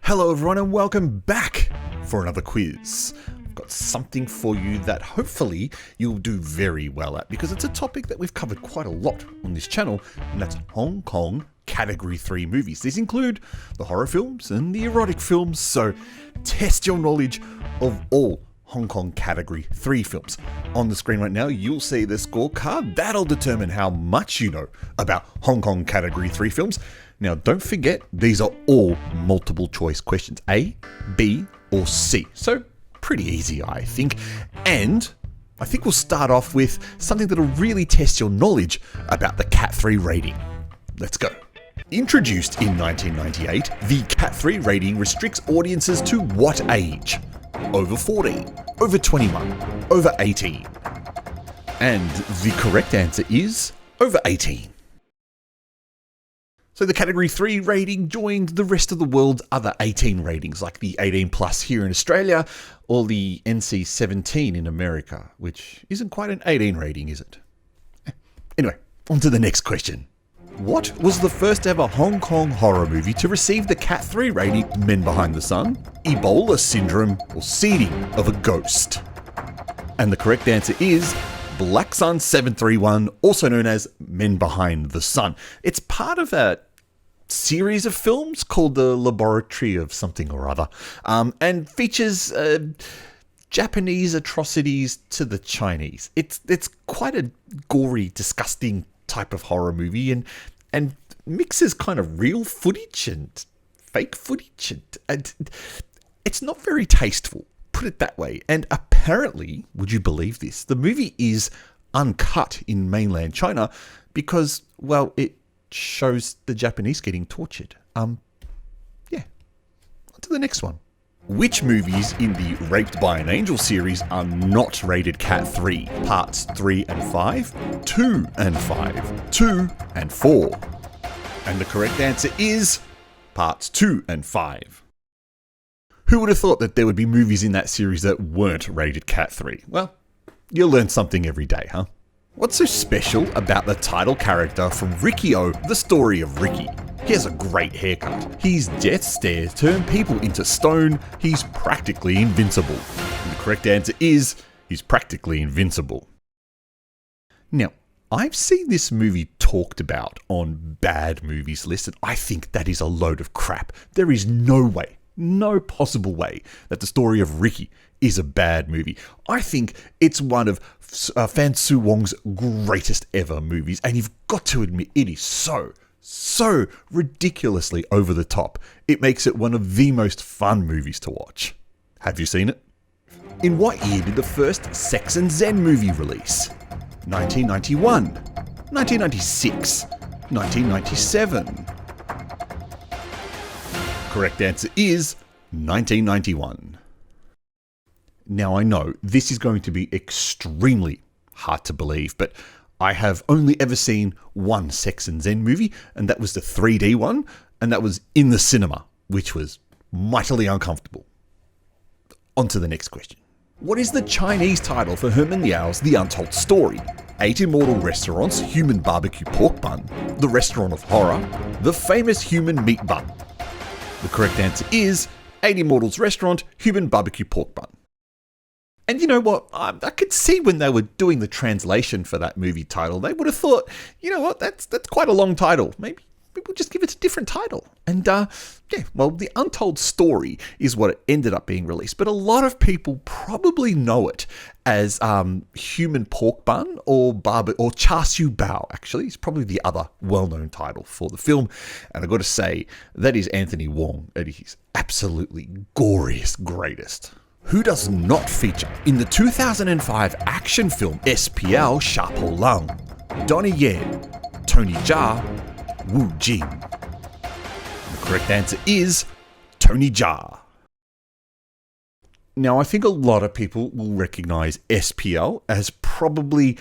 Hello everyone and welcome back for another quiz. I've got something for you that hopefully you'll do very well at because it's a topic that we've covered quite a lot on this channel, and that's Hong Kong Category 3 movies. These include the horror films and the erotic films, so test your knowledge of all Hong Kong Category 3 films. On the screen right now, you'll see the scorecard. That'll determine how much you know about Hong Kong Category 3 films. Now, don't forget, these are all multiple choice questions. A, B, or C. So, pretty easy, I think. And I think we'll start off with something that'll really test your knowledge about the Cat 3 rating. Let's go. Introduced in 1998, the Cat 3 rating restricts audiences to what age? Over 14, over 21, over 18. And the correct answer is over 18. So the Category 3 rating joined the rest of the world's other 18 ratings, like the 18 plus here in Australia, or the NC-17 in America, which isn't quite an 18 rating, is it? Anyway, on to the next question. What was the first ever Hong Kong horror movie to receive the Cat 3 rating? Men Behind the Sun, Ebola Syndrome, or Seeding of a Ghost? And the correct answer is Black Sun 731, also known as Men Behind the Sun. It's part of a series of films called The Laboratory of something or other, and features Japanese atrocities to the Chinese. It's quite a gory, disgusting type of horror movie, and mixes kind of real footage and fake footage, and it's not very tasteful, put it that way. And apparently, would you believe this, the movie is uncut in mainland China because, well, it shows the Japanese getting tortured. On to the next one. Which movies in the Raped by an Angel series are not rated Cat 3? Parts 3 and 5, 2 and 5, 2 and 4. And the correct answer is Parts 2 and 5. Who would have thought that there would be movies in that series that weren't rated Cat 3? Well, you'll learn something every day, huh? What's so special about the title character from Ricky-O, The Story of Ricky? He has a great haircut. His death stare turned people into stone. He's practically invincible. And the correct answer is, he's practically invincible. Now, I've seen this movie talked about on bad movies lists, and I think that is a load of crap. There is no way, no possible way that The Story of Ricky is a bad movie. I think it's one of Fan Su Wong's greatest ever movies, and you've got to admit it is so ridiculously over the top. It makes it one of the most fun movies to watch. Have you seen it? In what year did the first Sex and Zen movie release? 1991, 1996, 1997. Correct answer is 1991. Now I know this is going to be extremely hard to believe, but I have only ever seen one Sex and Zen movie, and that was the 3D one, and that was in the cinema, which was mightily uncomfortable. On to the next question. What is the Chinese title for Herman Liao's The Untold Story? 8 Immortal Restaurants, Human Barbecue Pork Bun, The Restaurant of Horror, The Famous Human Meat Bun. The correct answer is 8 Immortals Restaurant, Human Barbecue Pork Bun. And you know what? I could see when they were doing the translation for that movie title, they would have thought, you know what, that's quite a long title. Maybe we'll just give it a different title. And The Untold Story is what it ended up being released. But a lot of people probably know it as Human Pork Bun or Char Siu Bao, actually. It's probably the other well-known title for the film. And I've got to say, that is Anthony Wong at his absolutely goriest greatest. Who does not feature in the 2005 action film SPL Sha Po Lang? Donnie Yen, Tony Jaa, Wu Jing. The correct answer is Tony Jaa. Now, I think a lot of people will recognize SPL as probably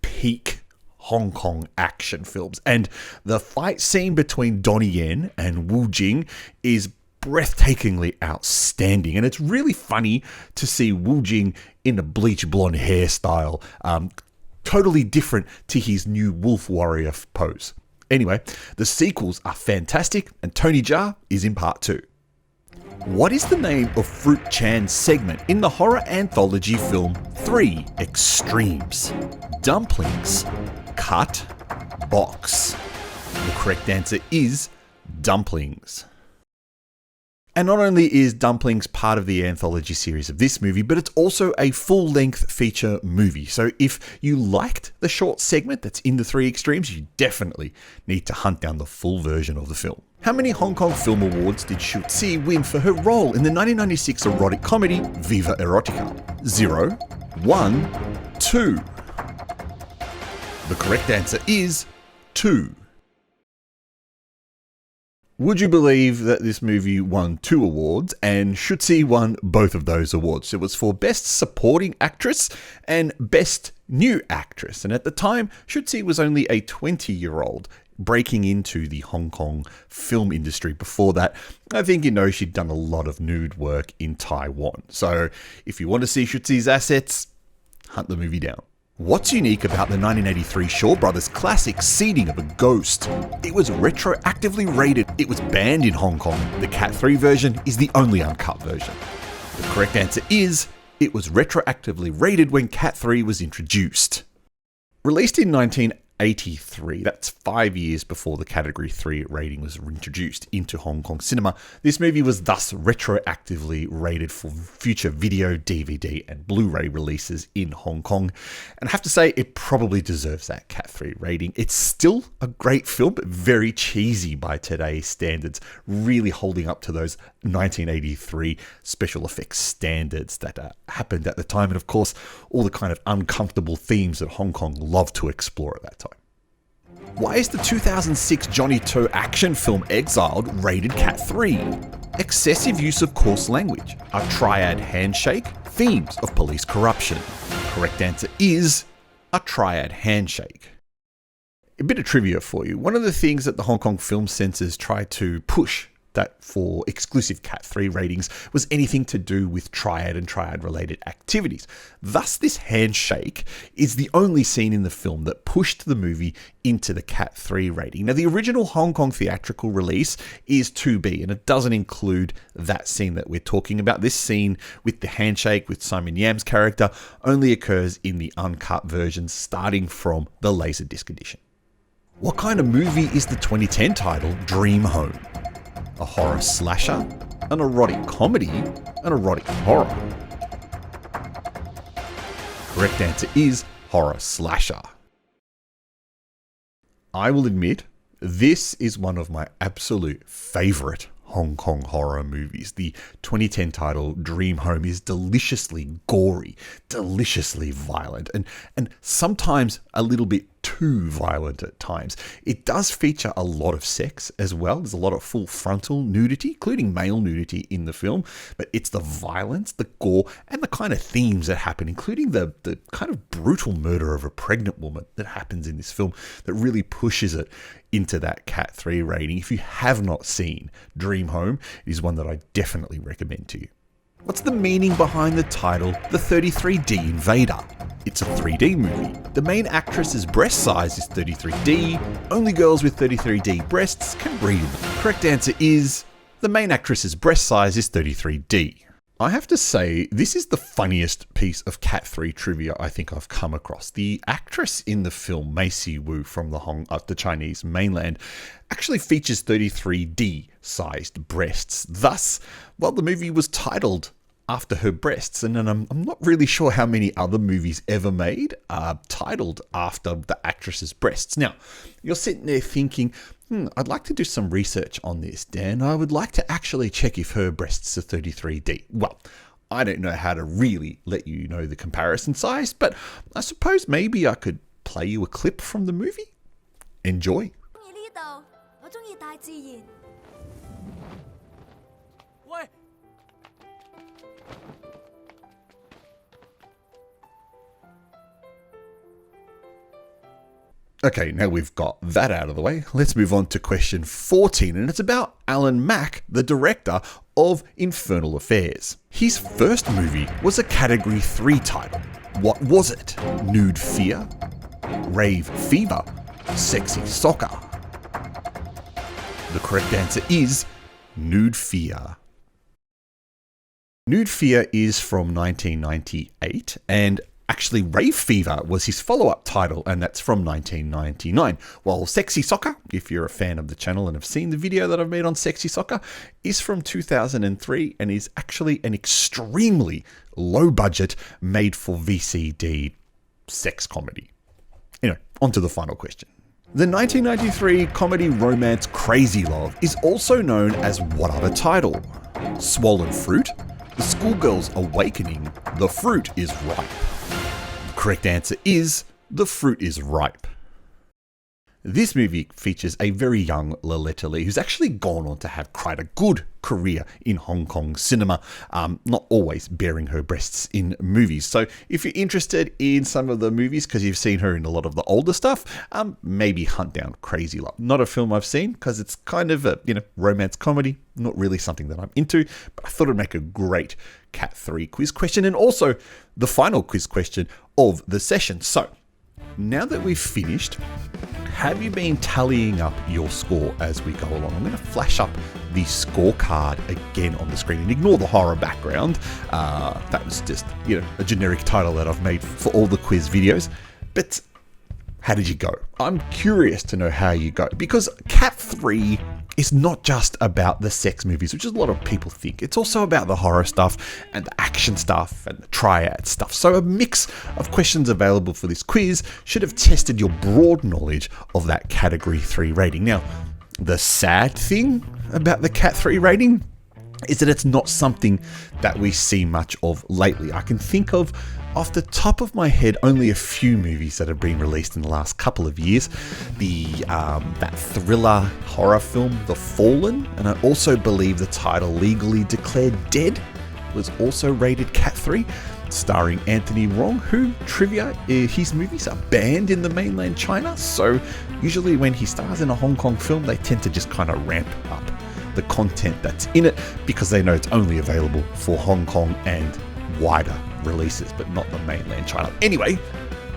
peak Hong Kong action films, and the fight scene between Donnie Yen and Wu Jing is breathtakingly outstanding, and it's really funny to see Wu Jing in a bleach blonde hairstyle, totally different to his new wolf warrior pose. Anyway, the sequels are fantastic, and Tony Jaa is in part 2. What is the name of Fruit Chan's segment in the horror anthology film 3 Extremes? Dumplings, cut, box. The correct answer is dumplings. And not only is Dumplings part of the anthology series of this movie, but it's also a full-length feature movie. So if you liked the short segment that's in the 3 Extremes, you definitely need to hunt down the full version of the film. How many Hong Kong Film Awards did Shu Qi win for her role in the 1996 erotic comedy Viva Erotica? 0, 1, 2. The correct answer is 2. Would you believe that this movie won 2 awards and Shu Qi won both of those awards? It was for Best Supporting Actress and Best New Actress. And at the time, Shu Qi was only a 20-year-old breaking into the Hong Kong film industry. Before that, I think you know she'd done a lot of nude work in Taiwan. So if you want to see Shu Qi's assets, hunt the movie down. What's unique about the 1983 Shaw Brothers classic Seeding of a Ghost? It was retroactively rated. It was banned in Hong Kong. The Cat 3 version is the only uncut version. The correct answer is, it was retroactively rated when Cat 3 was introduced. Released in 1983, that's 5 years before the Category 3 rating was introduced into Hong Kong cinema, this movie was thus retroactively rated for future video, DVD and Blu-ray releases in Hong Kong. And I have to say, it probably deserves that Cat 3 rating. It's still a great film, but very cheesy by today's standards, really holding up to those 1983 special effects standards that happened at the time. And of course, all the kind of uncomfortable themes that Hong Kong loved to explore at that time. Why is the 2006 Johnnie To action film Exiled rated Cat 3? Excessive use of coarse language, a triad handshake, themes of police corruption. Correct answer is a triad handshake. A bit of trivia for you. One of the things that the Hong Kong film censors tried to push that for exclusive Cat 3 ratings was anything to do with Triad and Triad-related activities. Thus, this handshake is the only scene in the film that pushed the movie into the Cat 3 rating. Now, the original Hong Kong theatrical release is 2B, and it doesn't include that scene that we're talking about. This scene with the handshake with Simon Yam's character only occurs in the uncut version starting from the Laserdisc edition. What kind of movie is the 2010 title Dream Home? A horror slasher, an erotic comedy, an erotic horror? Correct answer is horror slasher. I will admit, this is one of my absolute favorite Hong Kong horror movies. The 2010 title Dream Home is deliciously gory, deliciously violent, and sometimes a little bit too violent at times. It does feature a lot of sex as well. There's a lot of full frontal nudity, including male nudity in the film, but it's the violence, the gore, and the kind of themes that happen, including the kind of brutal murder of a pregnant woman that happens in this film that really pushes it into that Cat 3 rating. If you have not seen Dream Home, it is one that I definitely recommend to you. What's the meaning behind the title, The 33D Invader? It's a 3D movie. The main actress's breast size is 33D. Only girls with 33D breasts can breed in them. Correct answer is, the main actress's breast size is 33D. I have to say, this is the funniest piece of Cat 3 trivia I think I've come across. The actress in the film, Macy Wu from the Chinese mainland, actually features 33D sized breasts. Thus, well, the movie was titled after her breasts, and I'm not really sure how many other movies ever made are titled after the actress's breasts. Now, you're sitting there thinking, I'd like to do some research on this, Dan. I would like to actually check if her breasts are 33D. Well, I don't know how to really let you know the comparison size, but I suppose maybe I could play you a clip from the movie. Enjoy. Okay, now we've got that out of the way, let's move on to question 14, and it's about Alan Mack, the director of Infernal Affairs. His first movie was a Category 3 title. What was it? Nude Fear? Rave Fever? Sexy Soccer? The correct answer is Nude Fear. Nude Fear is from 1998, and actually Rave Fever was his follow-up title, and that's from 1999. While Sexy Soccer, if you're a fan of the channel and have seen the video that I've made on Sexy Soccer, is from 2003 and is actually an extremely low-budget, made-for-VCD sex comedy. Anyway, on to the final question. The 1993 comedy romance Crazy Love is also known as what other title? Swollen Fruit? The Schoolgirl's Awakening? The Fruit is Ripe? The correct answer is The Fruit is Ripe. This movie features a very young Loletta Lee, who's actually gone on to have quite a good career in Hong Kong cinema, not always bearing her breasts in movies. So if you're interested in some of the movies, because you've seen her in a lot of the older stuff, maybe hunt down Crazy Love. Not a film I've seen, because it's kind of a romance comedy, not really something that I'm into, but I thought it'd make a great Cat 3 quiz question, and also the final quiz question of the session. So, now that we've finished, have you been tallying up your score as we go along? I'm going to flash up the scorecard again on the screen, and ignore the horror background. That was just, a generic title that I've made for all the quiz videos. But how did you go? I'm curious to know how you go, because Cat 3 is not just about the sex movies, which is a lot of people think. It's also about the horror stuff and the action stuff and the Triad stuff. So a mix of questions available for this quiz should have tested your broad knowledge of that Category 3 rating. Now, the sad thing about the Cat 3 rating is that it's not something that we see much of lately. I can think of, off the top of my head, only a few movies that have been released in the last couple of years. That thriller horror film, The Fallen, and I also believe the title Legally Declared Dead was also rated Cat 3, starring Anthony Wong, who, trivia, his movies are banned in the mainland China, so usually when he stars in a Hong Kong film, they tend to just kind of ramp up the content that's in it, because they know it's only available for Hong Kong and wider releases, but not the mainland China. Anyway,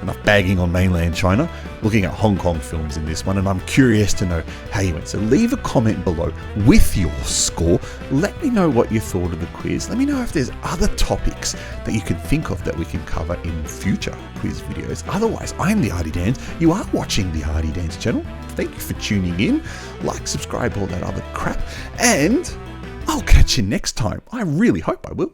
enough bagging on mainland China, looking at Hong Kong films in this one, and I'm curious to know how you went. So leave a comment below with your score. Let me know what you thought of the quiz. Let me know if there's other topics that you can think of that we can cover in future quiz videos. Otherwise, I'm the Arty Dans. You are watching the Arty Dans channel. Thank you for tuning in. Like, subscribe, all that other crap, and I'll catch you next time. I really hope I will.